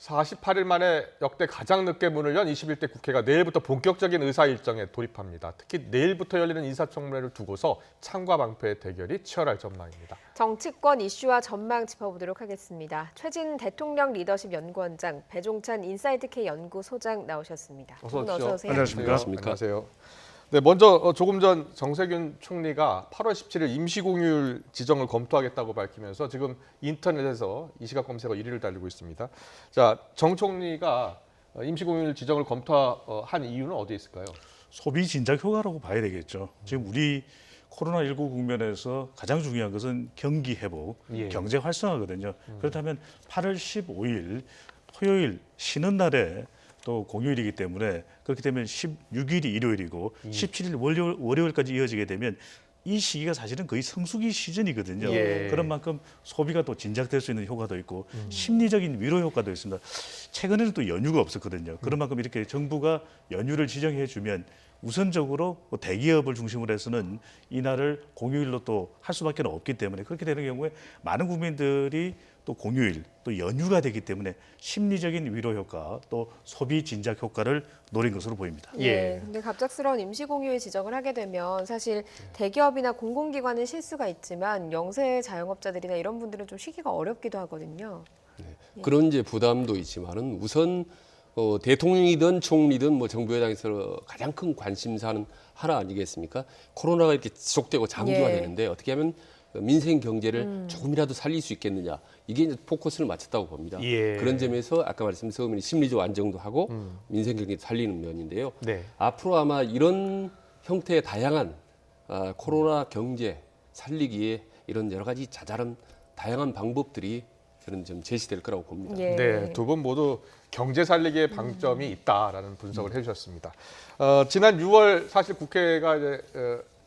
48일 만에 역대 가장 늦게 문을 연 21대 국회가 내일부터 본격적인 의사 일정에 돌입합니다. 특히 내일부터 열리는 인사청문회를 두고서 창과 방패의 대결이 치열할 전망입니다. 정치권 이슈와 전망 짚어보도록 하겠습니다. 최진 대통령 리더십 연구원장, 배종찬 인사이트K 연구소장 나오셨습니다. 어서 오세요. 안녕하십니까? 안녕하세요. 네, 먼저 조금 전 정세균 총리가 8월 17일 임시공휴일 지정을 검토하겠다고 밝히면서 지금 인터넷에서 이 시각 검색어 1위를 달리고 있습니다. 자, 정 총리가 임시공휴일 지정을 검토한 이유는 어디에 있을까요? 소비 진작 효과라고 봐야 되겠죠. 지금 우리 코로나19 국면에서 가장 중요한 것은 경기 회복, 경제 활성화거든요. 그렇다면 8월 15일 토요일 쉬는 날에 또 공휴일이기 때문에 그렇게 되면 16일이 일요일이고 17일 월요일까지 이어지게 되면 이 시기가 사실은 거의 성수기 시즌이거든요. 그런 만큼 소비가 또 진작될 수 있는 효과도 있고 심리적인 위로 효과도 있습니다. 최근에는 또 연휴가 없었거든요. 그런 만큼 이렇게 정부가 연휴를 지정해 주면 우선적으로 대기업을 중심으로 해서는 이날을 공휴일로 또 할 수밖에 없기 때문에 그렇게 되는 경우에 많은 국민들이 또 공휴일, 또 연휴가 되기 때문에 심리적인 위로 효과, 또 소비 진작 효과를 노린 것으로 보입니다. 근데 갑작스러운 임시공휴일 지정을 하게 되면 사실 대기업이나 공공기관은 실수가 있지만 영세 자영업자들이나 이런 분들은 좀 쉬기가 어렵기도 하거든요. 그런 이제 부담도 있지만은 우선 대통령이든 총리든 뭐 정부 여당에서 가장 큰 관심사는 하나 아니겠습니까? 코로나가 이렇게 지속되고 장기화되는데 어떻게 하면 민생 경제를 조금이라도 살릴 수 있겠느냐, 이게 이제 포커스를 맞췄다고 봅니다. 그런 점에서 아까 말씀드린 서민의 심리적 안정도 하고 민생 경제를 살리는 면인데요. 앞으로 아마 이런 형태의 다양한 코로나 경제 살리기에 이런 여러 가지 자잘한 다양한 방법들이 저는 좀 제시될 거라고 봅니다. 네, 두 분 모두 경제 살리기에 방점이 있다라는 분석을 해주셨습니다. 지난 6월 사실 국회가 이제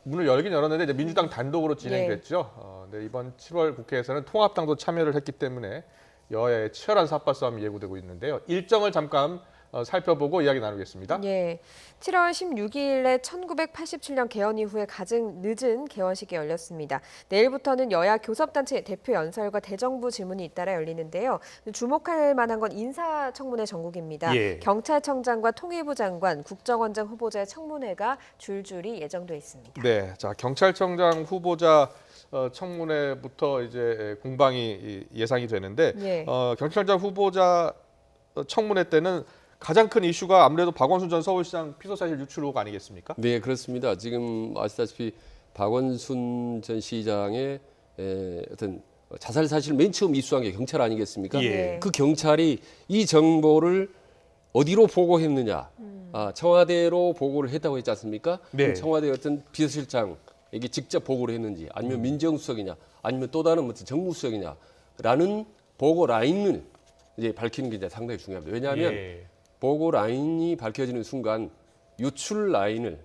문을 열긴 열었는데 이제 민주당 단독으로 진행됐죠. 네, 이번 7월 국회에서는 통합당도 참여를 했기 때문에 여야의 치열한 삿발 싸움이 예고되고 있는데요. 일정을 잠깐 살펴보고 이야기 나누겠습니다. 7월 16일에 1987년 개헌 이후에 가장 늦은 개원식이 열렸습니다. 내일부터는 여야 교섭단체 대표 연설과 대정부 질문이 잇따라 열리는데요. 주목할 만한 건 인사청문회 전국입니다. 경찰청장과 통일부 장관, 국정원장 후보자의 청문회가 줄줄이 예정돼 있습니다. 네, 자 경찰청장 후보자 청문회부터 이제 공방이 예상이 되는데 경찰청장 후보자 청문회 때는 가장 큰 이슈가 아무래도 박원순 전 서울시장 피소사실 유출 의혹 아니겠습니까? 네, 그렇습니다. 지금 아시다시피 박원순 전 시장의 어떤 자살 사실 맨 처음 이수한 게 경찰 아니겠습니까? 그 경찰이 이 정보를 어디로 보고했느냐? 청와대로 보고를 했다고 했지 않습니까? 청와대 어떤 비서실장에게 직접 보고를 했는지, 아니면 민정수석이냐, 아니면 또 다른 어떤 정무수석이냐라는 보고 라인을 이제 밝히는 게 이제 상당히 중요합니다. 왜냐하면 보고 라인이 밝혀지는 순간 유출 라인을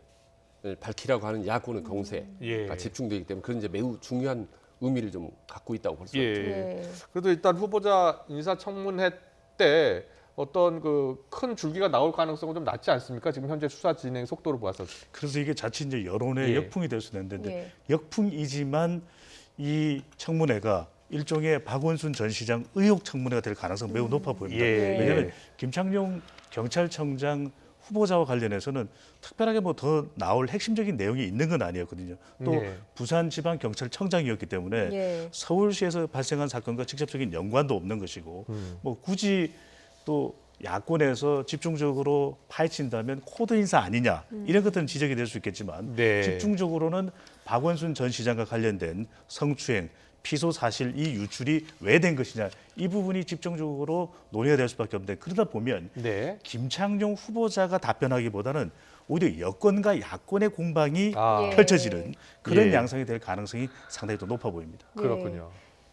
밝히라고 하는 야권의 공세가 집중되기 때문에 그런 이제 매우 중요한 의미를 좀 갖고 있다고 볼 수 있죠. 그래도 일단 후보자 인사청문회 때 어떤 그 큰 줄기가 나올 가능성은 좀 낮지 않습니까? 지금 현재 수사 진행 속도를 보아서. 그래서 이게 자칫 이제 여론의 역풍이 될 수도 있는데 역풍이지만 이 청문회가 일종의 박원순 전 시장 의혹 청문회가 될 가능성은 매우 높아 보입니다. 왜냐하면 김창룡 경찰청장 후보자와 관련해서는 특별하게 뭐 더 나올 핵심적인 내용이 있는 건 아니었거든요. 또 부산지방경찰청장이었기 때문에 서울시에서 발생한 사건과 직접적인 연관도 없는 것이고 뭐 굳이 또 야권에서 집중적으로 파헤친다면 코드 인사 아니냐 이런 것들은 지적이 될 수 있겠지만 집중적으로는 박원순 전 시장과 관련된 성추행, 피소 사실 이 유출이 왜 된 것이냐 이 부분이 집중적으로 논의가 될 수밖에 없는데 그러다 보면 김창룡 후보자가 답변하기보다는 오히려 여권과 야권의 공방이 펼쳐지는 그런 양상이 될 가능성이 상당히 더 높아 보입니다. 그렇군요.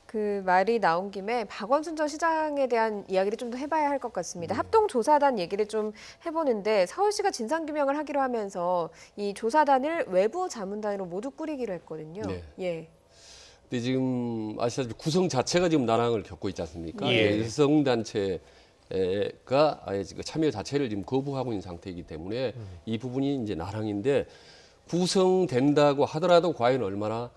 그 말이 나온 김에 박원순 전 시장에 대한 이야기를 좀 더 해봐야 할 것 같습니다. 합동조사단 얘기를 좀 해보는데 서울시가 진상규명을 하기로 하면서 이 조사단을 외부 자문단으로 모두 꾸리기로 했거든요. 근데 지금 아시다시피 구성 자체가 지금 난항을 겪고 있지 않습니까? 여성 단체가 아예 지금 참여 자체를 지금 거부하고 있는 상태이기 때문에 이 부분이 이제 난항인데 구성된다고 하더라도 과연 얼마나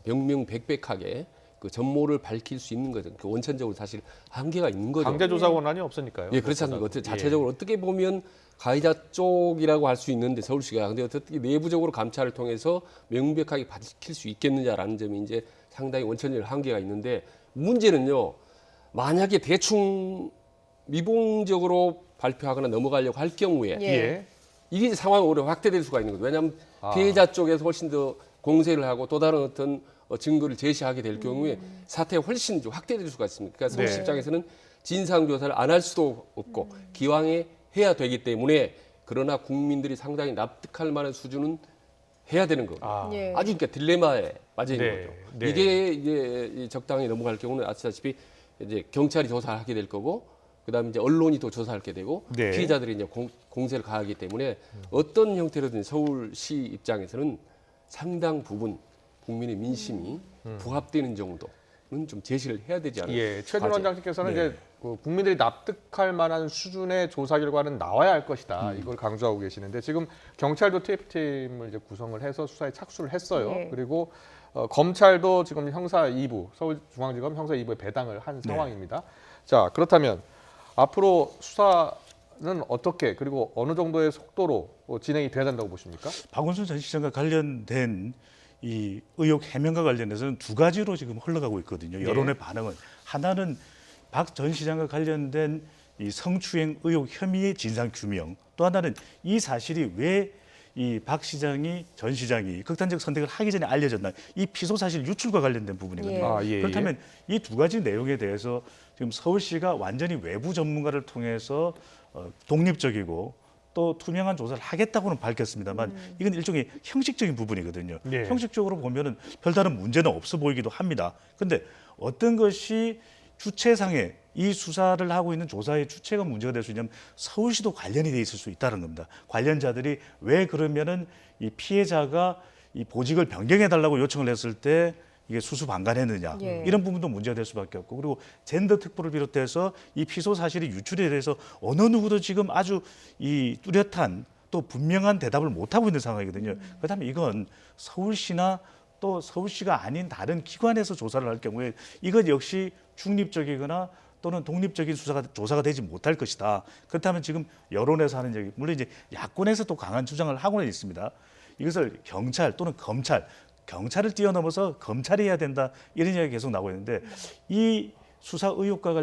명명백백하게 그 전모를 밝힐 수 있는 거죠. 그 원천적으로 사실 한계가 있는 거죠. 강제 조사 권한이 없으니까요. 예, 그렇지 않습니까? 자체적으로 어떻게 보면 가해자 쪽이라고 할 수 있는데 서울시가 근데 어떻게 내부적으로 감찰을 통해서 명백하게 밝힐 수 있겠느냐라는 점이 이제 상당히 원천적 한계가 있는데 문제는요. 만약에 대충 미봉적으로 발표하거나 넘어가려고 할 경우에 예. 이게 이제 상황이 오히려 확대될 수가 있는 거죠. 왜냐하면 피해자 쪽에서 훨씬 더 공세를 하고 또 다른 어떤 증거를 제시하게 될 경우에 사태가 훨씬 좀 확대될 수가 있습니다. 그러니까 서울시 네. 입장에서는 진상조사를 안 할 수도 없고 기왕에 해야 되기 때문에 그러나 국민들이 상당히 납득할 만한 수준은 해야 되는 거고 예. 아주 그러니까 딜레마에 빠져 있는 네. 거죠. 네. 이게 이제 적당히 넘어갈 경우는 아시다시피 이제 경찰이 조사를 하게 될 거고 그다음에 이제 언론이 또 조사하게 되고 네. 피해자들이 이제 공세를 가하기 때문에 어떤 형태로든 서울시 입장에서는 상당 부분 국민의 민심이 부합되는 정도는 좀 제시를 해야 되지 않을까. 예, 최준 원장님께서는 네. 이제 그 국민들이 납득할 만한 수준의 조사 결과는 나와야 할 것이다. 이걸 강조하고 계시는데 지금 경찰도 TF팀을 이제 구성을 해서 수사에 착수를 했어요. 네. 그리고 검찰도 지금 형사 2부, 서울중앙지검 형사 2부에 배당을 한 상황입니다. 자, 그렇다면 앞으로 수사는 어떻게 그리고 어느 정도의 속도로 진행이 돼야 된다고 보십니까? 박원순 전 시장과 관련된 이 의혹 해명과 관련해서는 두 가지로 지금 흘러가고 있거든요. 여론의 반응은 하나는 박 전 시장과 관련된 이 성추행 의혹 혐의의 진상 규명, 또 하나는 이 사실이 왜 이 박 시장이 전 시장이 극단적 선택을 하기 전에 알려졌나 이 피소 사실 유출과 관련된 부분이거든요. 예. 아, 예, 그렇다면 이 두 가지 내용에 대해서 지금 서울시가 완전히 외부 전문가를 통해서 독립적이고 또 투명한 조사를 하겠다고는 밝혔습니다만 이건 일종의 형식적인 부분이거든요. 네. 형식적으로 보면은 별다른 문제는 없어 보이기도 합니다. 근데 어떤 것이 주체상에 이 수사를 하고 있는 조사의 주체가 문제가 될 수 있냐면 서울시도 관련이 돼 있을 수 있다는 겁니다. 관련자들이 왜 그러면은 이 피해자가 이 보직을 변경해 달라고 요청을 했을 때 이게 수수방관했느냐 예. 이런 부분도 문제가 될 수밖에 없고 그리고 젠더 특보를 비롯해서 이 피소 사실이 유출에 대해서 어느 누구도 지금 아주 이 뚜렷한 또 분명한 대답을 못 하고 있는 상황이거든요. 그렇다면 이건 서울시나 또 서울시가 아닌 다른 기관에서 조사를 할 경우에 이것 역시 중립적이거나 또는 독립적인 조사가 되지 못할 것이다. 그렇다면 지금 여론에서 하는 얘기, 물론 이제 야권에서 또 강한 주장을 하고는 있습니다. 이것을 경찰 또는 경찰을 뛰어넘어서 검찰이 해야 된다 이런 이야기가 계속 나오고 있는데 이 수사 의혹과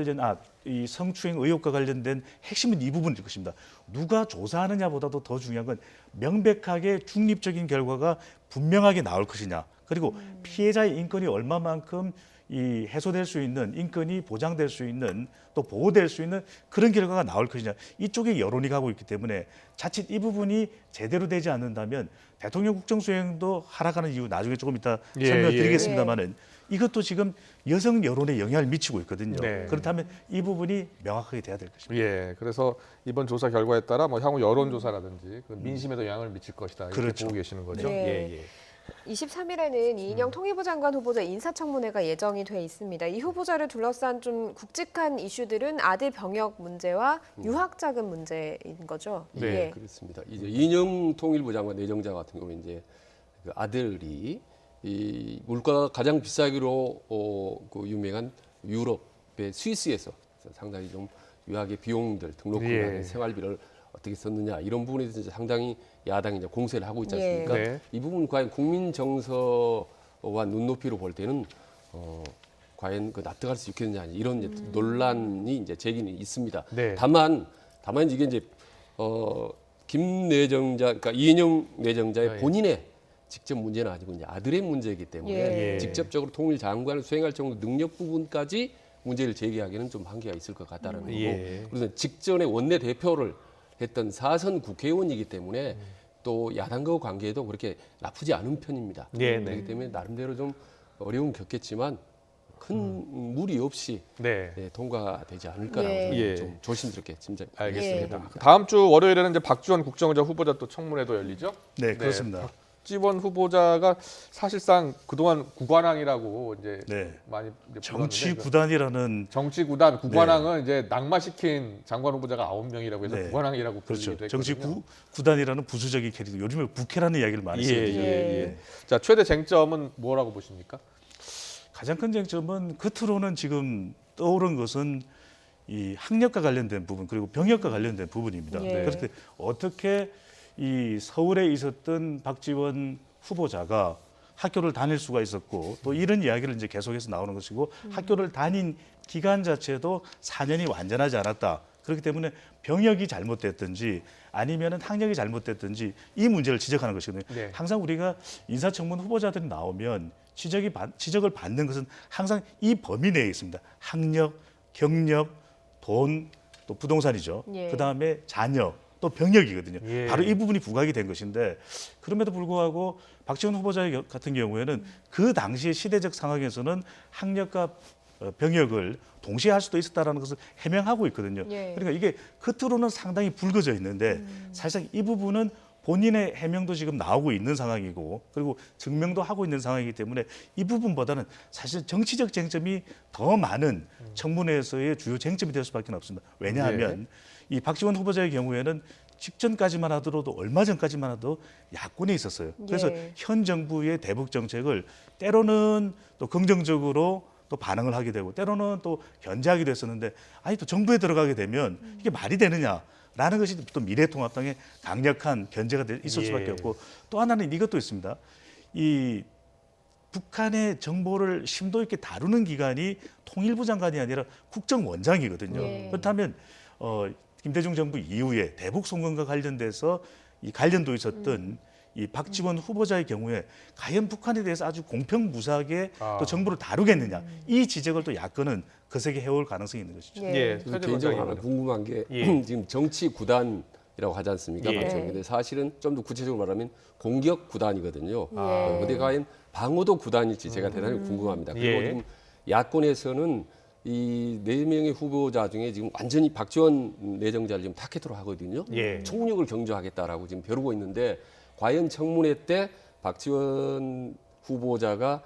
이 성추행 의혹과 관련된 핵심은 이 부분일 것입니다. 누가 조사하느냐보다도 더 중요한 건 명백하게 중립적인 결과가 분명하게 나올 것이냐. 그리고 피해자의 인권이 얼마만큼 이 해소될 수 있는 인권이 보장될 수 있는 또 보호될 수 있는 그런 결과가 나올 것이냐. 이쪽에 여론이 가고 있기 때문에 자칫 이 부분이 제대로 되지 않는다면 대통령 국정수행도 하락하는 이유 나중에 조금 이따 예, 설명을 예. 드리겠습니다만은 이것도 지금 여성 여론에 영향을 미치고 있거든요. 네. 그렇다면 이 부분이 명확하게 돼야 될 것입니다. 예, 그래서 이번 조사 결과에 따라 뭐 향후 여론조사라든지 그 민심에도 영향을 미칠 것이다 이렇게 그렇죠. 보고 계시는 거죠. 네. 예, 예. 23일에는 이인영 통일부 장관 후보자 인사청문회가 예정이 돼 있습니다. 이 후보자를 둘러싼 좀 굵직한 이슈들은 아들 병역 문제와 유학 자금 문제인 거죠. 네, 예. 그렇습니다. 이제 이인영 통일부 장관 내정자 같은 경우는 이제 그 아들이 이 물가가 가장 비싸기로 그 유명한 유럽의 스위스에서 상당히 좀 유학의 비용들 등록금 예. 생활비를 어떻게 썼느냐 이런 부분에 대해서 이제 상당히 야당이 이제 공세를 하고 있지 않습니까? 예. 네. 이 부분 과연 국민 정서와 눈높이로 볼 때는 과연 그 납득할 수 있겠느냐 이런 이제 논란이 이제 제기는 있습니다. 네. 다만 이게 이제 김 내정자, 그러니까 이인영 내정자의 예. 본인의 직접 문제는 아니고 이제 아들의 문제이기 때문에 예. 직접적으로 통일 장관을 수행할 정도 능력 부분까지 문제를 제기하기는 좀 한계가 있을 것 같다는 거고 예. 그래서 직전에 원내 대표를 했던 4선 국회의원이기 때문에 또 야당과 관계도 그렇게 나쁘지 않은 편입니다. 네, 네. 그렇기 때문에 나름대로 좀 어려움 겪겠지만 큰 무리 없이 네. 통과되지 않을까라고 예. 저는 예. 좀 조심스럽게 알겠습니다. 다음 주 월요일에는 이제 박지원 국정원장 후보자 또 청문회도 열리죠? 네, 그렇습니다. 박지원 후보자가 사실상 그동안 구관왕이라고 이제 네. 많이 이제 정치 불렀는데 구단이라는 정치 구단 구관왕은 이제 낙마시킨 장관 후보자가 9명이라고 해서 네. 구관왕이라고 그렇죠. 불리기도 정치 했거든요. 구단이라는 부수적인 캐릭터. 요즘에 국회라는 이야기를 많이 예, 쓰거든요. 예, 예. 예. 자, 최대 쟁점은 뭐라고 보십니까? 가장 큰 쟁점은 겉으로는 지금 떠오른 것은 이 학력과 관련된 부분 그리고 병역과 관련된 부분입니다. 예. 그렇게 어떻게 이 서울에 있었던 박지원 후보자가 학교를 다닐 수가 있었고 또 이런 이야기를 이제 계속해서 나오는 것이고 학교를 다닌 기간 자체도 4년이 완전하지 않았다. 그렇기 때문에 병역이 잘못됐든지 아니면은 학력이 잘못됐든지 이 문제를 지적하는 것이거든요. 네. 항상 우리가 인사청문 후보자들이 나오면 지적을 받는 것은 항상 이 범위 내에 있습니다. 학력, 경력, 돈, 또 부동산이죠. 예. 그다음에 자녀, 또 병역이거든요. 예. 바로 이 부분이 부각이 된 것인데 그럼에도 불구하고 박지원 후보자 같은 경우에는 그 당시의 시대적 상황에서는 학력과 병역을 동시에 할 수도 있었다라는 것을 해명하고 있거든요. 예. 그러니까 이게 겉으로는 상당히 붉어져 있는데 사실상 이 부분은 본인의 해명도 지금 나오고 있는 상황이고 그리고 증명도 하고 있는 상황이기 때문에 이 부분보다는 사실 정치적 쟁점이 더 많은 청문회에서의 주요 쟁점이 될 수밖에 없습니다. 왜냐하면 이 박지원 후보자의 경우에는 직전까지만 하더라도 얼마 전까지만 해도 야권에 있었어요. 그래서 예. 현 정부의 대북 정책을 때로는 또 긍정적으로 또 반응을 하게 되고 때로는 또 견제하기도 했었는데 아니 또 정부에 들어가게 되면 이게 말이 되느냐라는 것이 또 미래통합당의 강력한 견제가 있을 수밖에 예. 없고 또 하나는 이것도 있습니다. 이 북한의 정보를 심도 있게 다루는 기관이 통일부 장관이 아니라 국정원장이거든요. 예. 그렇다면 김대중 정부 이후에 대북 송금과 관련돼서 이 관련도 있었던 이 박지원 후보자의 경우에 과연 북한에 대해서 아주 공평무사하게 또 정보를 다루겠느냐 이 지적을 또 야권은 거세게 해올 가능성이 있는 것이죠. 예. 그래서 최재 개인적으로 원장님. 하나 궁금한 게 예. 지금 정치 구단이라고 하지 않습니까? 예. 맞죠? 근데 사실은 좀 더 구체적으로 말하면 공격 구단이거든요. 예. 근데 과연 방어도 구단일지 제가 대단히 궁금합니다. 그리고 예. 지금 야권에서는 이 4명의 후보자 중에 지금 완전히 박지원 내정자를 지금 타겟으로 하거든요. 예. 총력을 경주하겠다라고 지금 벼르고 있는데 과연 청문회 때 박지원 후보자가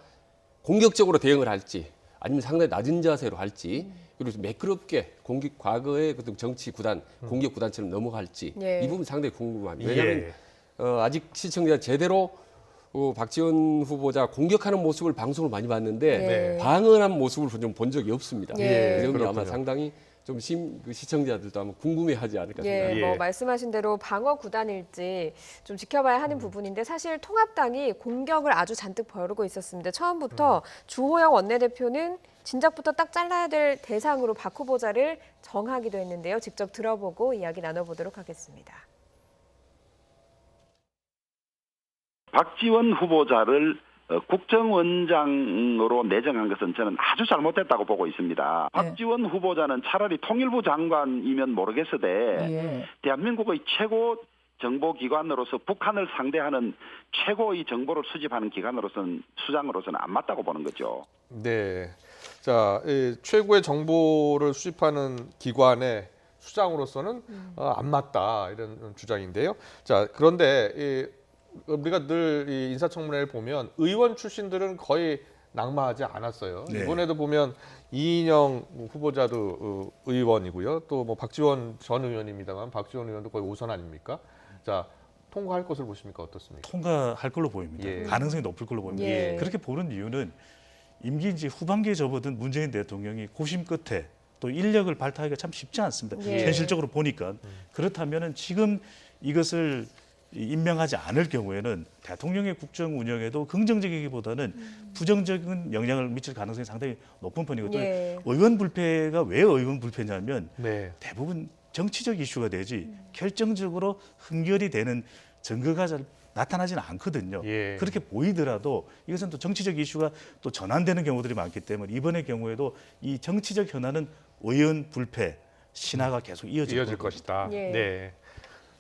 공격적으로 대응을 할지 아니면 상당히 낮은 자세로 할지 그리고 매끄럽게 과거의 그 정치 구단, 공격 구단처럼 넘어갈지 예. 이 부분 상당히 궁금합니다. 예. 왜냐하면 아직 시청자 제대로 박지원 후보자 공격하는 모습을 방송을 많이 봤는데 네. 방어한 모습을 좀 본 적이 없습니다. 예. 그 점이 아마 그렇군요. 상당히 좀 시청자들도 아마 궁금해하지 않을까 예, 생각합니다. 뭐 말씀하신 대로 방어 구단일지 좀 지켜봐야 하는 부분인데 사실 통합당이 공격을 아주 잔뜩 벌이고 있었습니다. 처음부터 주호영 원내대표는 진작부터 딱 잘라야 될 대상으로 박 후보자를 정하기도 했는데요. 직접 들어보고 이야기 나눠보도록 하겠습니다. 박지원 후보자를 국정원장으로 내정한 것은 저는 아주 잘못됐다고 보고 있습니다. 네. 박지원 후보자는 차라리 통일부 장관이면 모르겠으되 예. 대한민국의 최고 정보기관으로서 북한을 상대하는 최고의 정보를 수집하는 기관으로서는 수장으로서는 안 맞다고 보는 거죠. 네. 자, 이 최고의 정보를 수집하는 기관의 수장으로서는 안 맞다 이런 주장인데요. 자, 그런데 우리가 늘 이 인사청문회를 보면 의원 출신들은 거의 낙마하지 않았어요. 네. 이번에도 보면 이인영 후보자도 의원이고요. 또 뭐 박지원 전 의원입니다만 박지원 의원도 거의 5선 아닙니까? 자, 통과할 것을 보십니까? 어떻습니까? 통과할 걸로 보입니다. 예. 가능성이 높을 걸로 보입니다. 예. 그렇게 보는 이유는 임기 이제 후반기에 접어든 문재인 대통령이 고심 끝에 또 인력을 발탁하기가 참 쉽지 않습니다. 예. 현실적으로 보니까 그렇다면은 지금 이것을 임명하지 않을 경우에는 대통령의 국정 운영에도 긍정적이기보다는 부정적인 영향을 미칠 가능성이 상당히 높은 편이거든요. 예. 의원 불패가 왜 의원 불패냐면 네. 대부분 정치적 이슈가 되지 결정적으로 흠결이 되는 증거가 잘 나타나지는 않거든요. 예. 그렇게 보이더라도 이것은 또 정치적 이슈가 또 전환되는 경우들이 많기 때문에 이번의 경우에도 이 정치적 현안은 의원 불패 신화가 계속 이어질 것이다. 예. 네.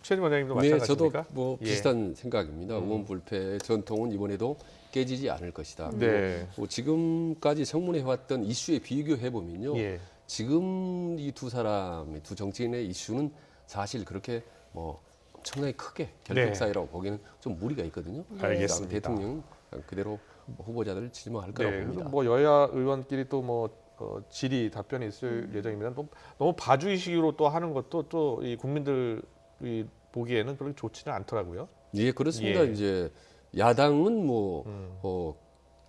최진 원장님도 네, 마찬가지입니까? 저도 뭐 예. 비슷한 생각입니다. 의원 불패의 전통은 이번에도 깨지지 않을 것이다. 네. 뭐 지금까지 청문회 해왔던 이슈에 비교해 보면요, 예. 지금 이 두 사람의 두 정치인의 이슈는 사실 그렇게 뭐 엄청나게 크게 결핍 사유라고 보기에는 좀 무리가 있거든요. 알겠습니다. 대통령 그대로 후보자들을 지명할 거라고 네, 봅니다. 뭐 여야 의원끼리 또 뭐 질의 답변이 있을 예정입니다. 너무 봐주의식으로 또 하는 것도 또 이 국민들이 보기에는 그렇게 좋지는 않더라고요. 예, 그렇습니다. 예. 이제 야당은 뭐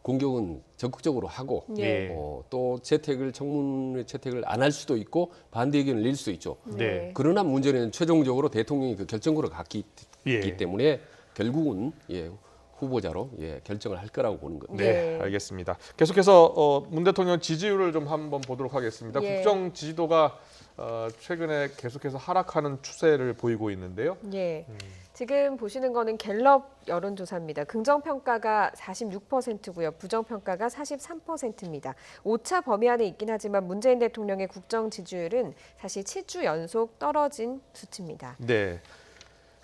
공격은 적극적으로 하고 예. 또 청문회 채택을 안 할 수도 있고 반대 의견을 낼 수도 있죠. 네. 그러나 문제는 최종적으로 대통령이 그 결정권을 갖기 때문에 결국은 후보자로 결정을 할 거라고 보는 겁니다. 네, 알겠습니다. 계속해서 문 대통령 지지율을 좀 한번 보도록 하겠습니다. 예. 국정 지지도가 최근에 계속해서 하락하는 추세를 보이고 있는데요. 예. 지금 보시는 거는 갤럽 여론조사입니다. 긍정평가가 46%고요. 부정평가가 43%입니다. 오차 범위 안에 있긴 하지만 문재인 대통령의 국정 지지율은 사실 7주 연속 떨어진 수치입니다. 네.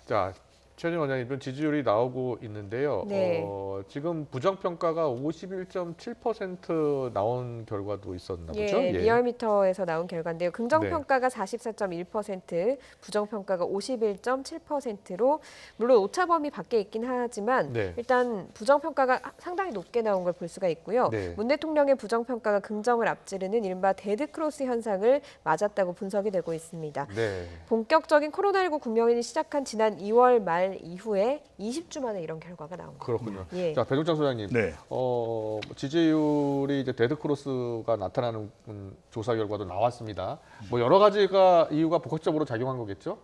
자, 최진 원장님 이번 지지율이 나오고 있는데요. 네. 지금 부정평가가 51.7% 나온 결과도 있었나 보죠? 예, 리얼미터에서 나온 결과인데요. 긍정평가가 44.1%, 부정평가가 51.7%로 물론 오차 범위 밖에 있긴 하지만 네. 일단 부정평가가 상당히 높게 나온 걸 볼 수가 있고요. 네. 문 대통령의 부정평가가 긍정을 앞지르는 이른바 데드크로스 현상을 맞았다고 분석이 되고 있습니다. 네. 본격적인 코로나19 국면이 시작한 지난 2월 말 이후에 20주 만에 이런 결과가 나온 거예요. 그렇군요. 예. 자, 배종찬 소장님. 네. 지지율이 이제 데드크로스가 나타나는 조사 결과도 나왔습니다. 뭐 여러 가지가 이유가 복합적으로 작용한 거겠죠?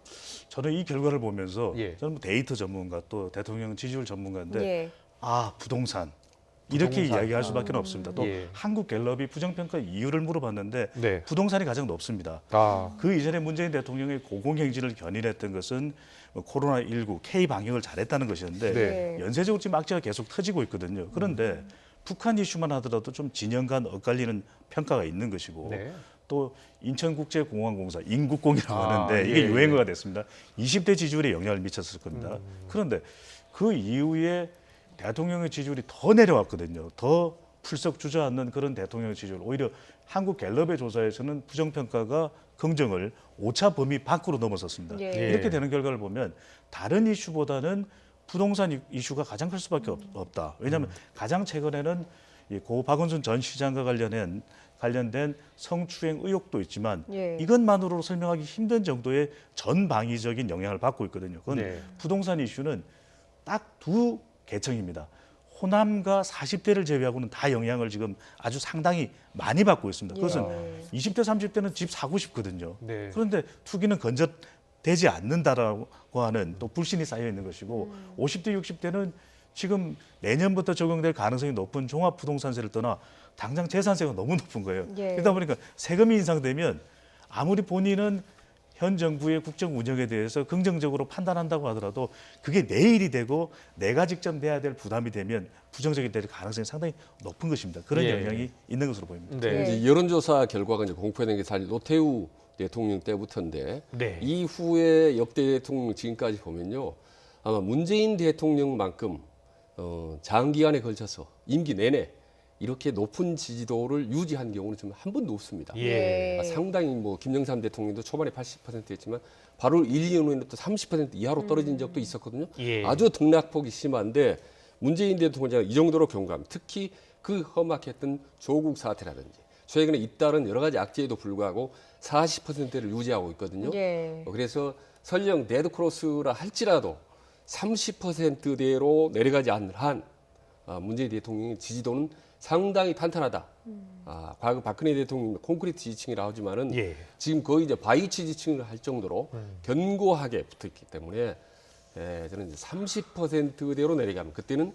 저는 이 결과를 보면서 예. 저는 뭐 데이터 전문가 또 대통령 지지율 전문가인데 예. 부동산 이렇게 부동산. 이야기할 수밖에 없습니다. 또 예. 한국갤럽이 부정평가 이유를 물어봤는데 네. 부동산이 가장 높습니다. 그 이전에 문재인 대통령의 고공행진을 견인했던 것은 뭐 코로나19 K 방역을 잘했다는 것이었는데 네. 연쇄적으로 지금 악재가 계속 터지고 있거든요. 그런데 북한 이슈만 하더라도 좀 진영 간 엇갈리는 평가가 있는 것이고 네. 또 인천국제공항공사 인국공이라고 아, 하는데 이게 예, 유행어가 됐습니다. 20대 지지율에 영향을 미쳤을 겁니다. 그런데 그 이후에 대통령의 지지율이 더 내려왔거든요. 더 풀썩 주저앉는 그런 대통령의 지지율. 오히려 한국갤럽의 조사에서는 부정평가가 긍정을 오차 범위 밖으로 넘어섰습니다. 예. 이렇게 되는 결과를 보면 다른 이슈보다는 부동산 이슈가 가장 클 수밖에 없다. 왜냐하면 가장 최근에는 이 고 박원순 전 시장과 관련된 성추행 의혹도 있지만 예. 이것만으로 설명하기 힘든 정도의 전방위적인 영향을 받고 있거든요. 그건 네. 부동산 이슈는 딱 두 계층입니다. 호남과 40대를 제외하고는 다 영향을 지금 아주 상당히 많이 받고 있습니다. 그것은 20대, 30대는 집 사고 싶거든요. 네. 그런데 투기는 건전되지 않는다라고 하는 또 불신이 쌓여 있는 것이고 50대, 60대는 지금 내년부터 적용될 가능성이 높은 종합부동산세를 떠나 당장 재산세가 너무 높은 거예요. 예. 그러다 보니까 세금이 인상되면 아무리 본인은 현 정부의 국정 운영에 대해서 긍정적으로 판단한다고 하더라도 그게 내일이 되고 내가 직접 내야 될 부담이 되면 부정적이 될 가능성이 상당히 높은 것입니다. 그런 예. 영향이 있는 것으로 보입니다. 네. 이제 여론조사 결과가 이제 공표된 게 사실 노태우 대통령 때부터인데 네. 이후에 역대 대통령 지금까지 보면요 아마 문재인 대통령만큼 장기간에 걸쳐서 임기 내내 이렇게 높은 지지도를 유지한 경우는 좀 한 번도 없습니다. 예. 상당히 뭐 김영삼 대통령도 초반에 80%였지만 바로 1, 2년 후에는 또 30% 이하로 떨어진 적도 있었거든요. 예. 아주 등락폭이 심한데 문재인 대통령이 이 정도로 경감, 특히 그 험악했던 조국 사태라든지 최근에 잇따른 여러 가지 악재에도 불구하고 40%를 유지하고 있거든요. 예. 그래서 설령 데드크로스라 할지라도 30%대로 내려가지 않는 한 문재인 대통령의 지지도는 상당히 탄탄하다. 과거 박근혜 대통령 콘크리트 지지층이라 하지만은 예. 지금 거의 이제 바위치 지지층을 할 정도로 견고하게 붙어있기 때문에 저는 이제 30%대로 내려가면 그때는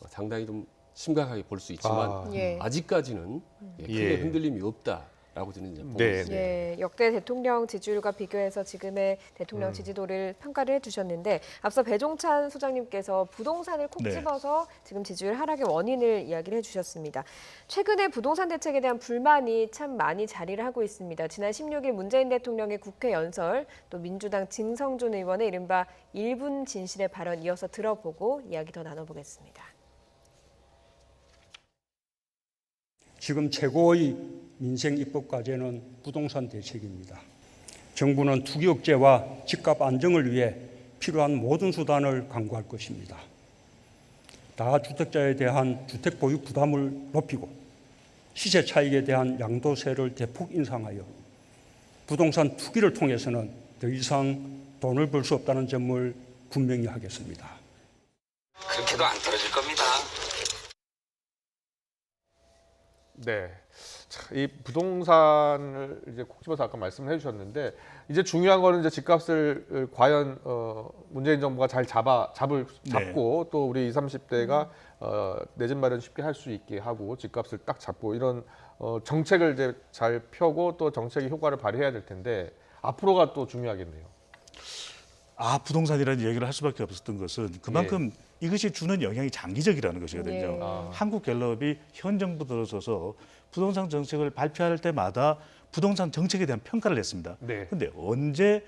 상당히 좀 심각하게 볼 수 있지만 예. 아직까지는 크게 예. 흔들림이 없다라고 저는 이제 보고 네, 있습니다. 예, 역대 대통령 지지율과 비교해서 지금의 대통령 지지도를 평가를 해주셨는데 앞서 배종찬 소장님께서 부동산을 콕 네. 집어서 지금 지지율 하락의 원인을 이야기를 해주셨습니다. 최근에 부동산 대책에 대한 불만이 참 많이 자리를 하고 있습니다. 지난 16일 문재인 대통령의 국회 연설, 또 민주당 진성준 의원의 이른바 1분 진실의 발언 이어서 들어보고 이야기 더 나눠보겠습니다. 지금 최고의 민생 입법 과제는 부동산 대책입니다. 정부는 투기 억제와 집값 안정을 위해 필요한 모든 수단을 강구할 것입니다. 다주택자에 대한 주택 보유 부담을 높이고 시세 차익에 대한 양도세를 대폭 인상하여 부동산 투기를 통해서는 더 이상 돈을 벌 수 없다는 점을 분명히 하겠습니다. 그렇게도 안 떨어질 겁니다. 네. 자, 이 부동산을 이제 콕 집어서 아까 말씀을 해주셨는데 이제 중요한 거는 이제 집값을 과연 문재인 정부가 잘 잡고 또 우리 20, 30대가 내 집 마련 쉽게 할 수 있게 하고 집값을 딱 잡고 이런 정책을 이제 잘 펴고 또 정책의 효과를 발휘해야 될 텐데 앞으로가 또 중요하겠네요. 부동산이라는 얘기를 할 수밖에 없었던 것은 그만큼 이것이 주는 영향이 장기적이라는 것이거든요. 한국갤럽이 현 정부 들어서서 부동산 정책을 발표할 때마다 부동산 정책에 대한 평가를 했습니다. 그런데 언제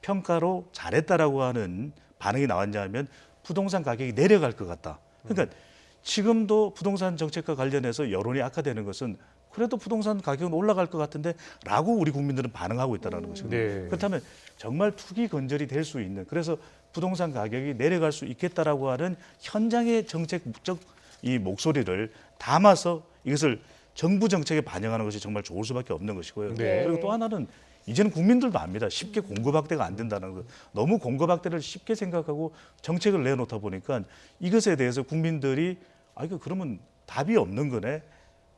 평가로 잘했다라고 하는 반응이 나왔냐면 부동산 가격이 내려갈 것 같다. 그러니까 지금도 부동산 정책과 관련해서 여론이 악화되는 것은 그래도 부동산 가격은 올라갈 것 같은데 라고 우리 국민들은 반응하고 있다는 것이거든요. 그렇다면 정말 투기 건설이 될 수 있는 그래서 부동산 가격이 내려갈 수 있겠다라고 하는 현장의 정책적 이 목소리를 담아서 이것을 정부 정책에 반영하는 것이 정말 좋을 수밖에 없는 것이고요. 그리고 또 하나는 이제는 국민들도 압니다. 쉽게 공급 확대가 안 된다는 것. 너무 공급 확대를 쉽게 생각하고 정책을 내놓다 보니까 이것에 대해서 국민들이 이거 그러면 답이 없는 거네.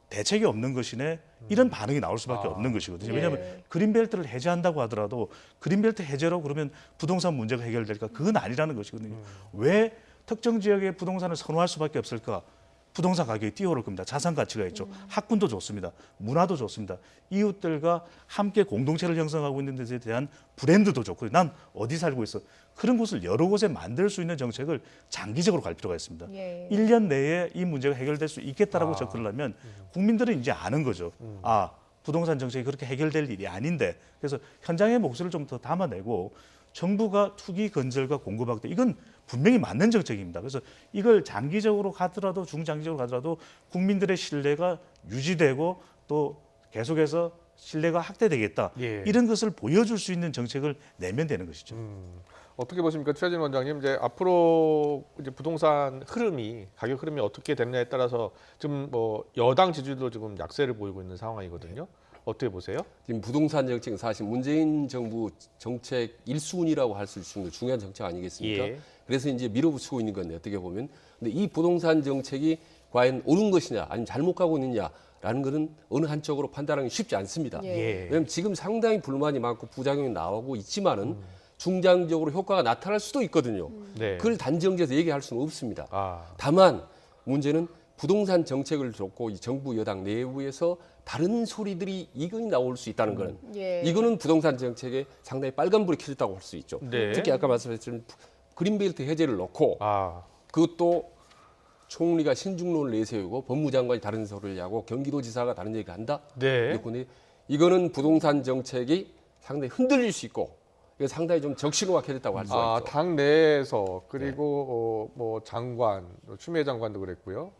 대책이 없는 것이네. 이런 반응이 나올 수밖에 없는 것이거든요. 왜냐하면 그린벨트를 해제한다고 하더라도 그린벨트 해제로 그러면 부동산 문제가 해결될까? 그건 아니라는 것이거든요. 왜 특정 지역의 부동산을 선호할 수밖에 없을까? 부동산 가격이 뛰어오를 겁니다. 자산 가치가 있죠. 학군도 좋습니다. 문화도 좋습니다. 이웃들과 함께 공동체를 형성하고 있는 데에 대한 브랜드도 좋고 난 어디 살고 있어. 그런 곳을 여러 곳에 만들 수 있는 정책을 장기적으로 갈 필요가 있습니다. 1년 내에 이 문제가 해결될 수 있겠다라고 접근하면 국민들은 이제 아는 거죠. 부동산 정책이 그렇게 해결될 일이 아닌데 그래서 현장의 목소리를 좀 더 담아내고 정부가 투기 건설과 공급 확대 이건 분명히 맞는 정책입니다. 그래서 이걸 장기적으로 가더라도 중장기적으로 가더라도 국민들의 신뢰가 유지되고 또 계속해서 신뢰가 확대되겠다. 이런 것을 보여줄 수 있는 정책을 내면 되는 것이죠. 어떻게 보십니까, 최진 원장님? 이제 앞으로 이제 부동산 흐름이 가격 흐름이 어떻게 되느냐에 따라서 지금 뭐 여당 지지도 지금 약세를 보이고 있는 상황이거든요. 어떻게 보세요? 지금 부동산 정책은 사실 문재인 정부 정책 1순위라고 할 수 있는 중요한 정책 아니겠습니까? 그래서 이제 밀어붙이고 있는 건데 어떻게 보면 근데 이 부동산 정책이 과연 옳은 것이냐 아니면 잘못 가고 있느냐라는 것은 어느 한쪽으로 판단하기 쉽지 않습니다. 왜냐하면 지금 상당히 불만이 많고 부작용이 나오고 있지만은 중장기적으로 효과가 나타날 수도 있거든요. 그걸 단정지어서 얘기할 수는 없습니다. 다만 문제는 부동산 정책을 놓고 이 정부 여당 내부에서 다른 소리들이 이건이 나올 수 있다는 거는 이거는 부동산 정책에 상당히 빨간불이 켜졌다고 할 수 있죠. 특히 아까 말씀하신 그린벨트 해제를 놓고 그것도 총리가 신중론을 내세우고 법무장관이 다른 소리를 하고 경기도지사가 다른 얘기를 한다. 이거는 부동산 정책이 상당히 흔들릴 수 있고 이거 상당히 좀 적신호가 켜졌다고 할 수 있죠. 당 내에서 그리고 뭐 장관, 추미애 장관도 그랬고요.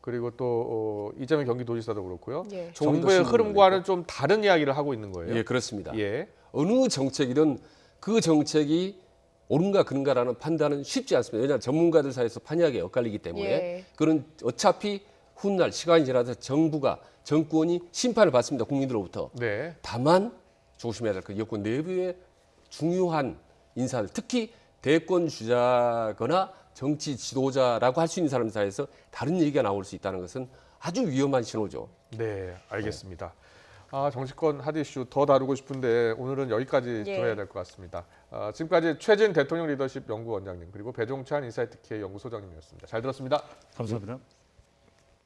그리고 또 이재명 경기도지사도 그렇고요. 정부의 흐름과는 좀 다른 이야기를 하고 있는 거예요. 그렇습니다. 어느 정책이든 그 정책이 옳은가 그른가라는 판단은 쉽지 않습니다. 왜냐하면 전문가들 사이에서 판이하게 엇갈리기 때문에 그런 어차피 훗날 시간이 지나서 정권이 심판을 받습니다. 국민들로부터. 다만 조심해야 될 건 여권 내부의 중요한 인사들, 특히 대권 주자거나 정치 지도자라고 할 수 있는 사람 사이에서 다른 얘기가 나올 수 있다는 것은 아주 위험한 신호죠. 알겠습니다. 정치권 핫 이슈 더 다루고 싶은데 오늘은 여기까지 들어야 될 것 같습니다. 지금까지 최진 대통령 리더십 연구원장님 그리고 배종찬 인사이트 K 연구소장님이었습니다. 잘 들었습니다. 감사합니다.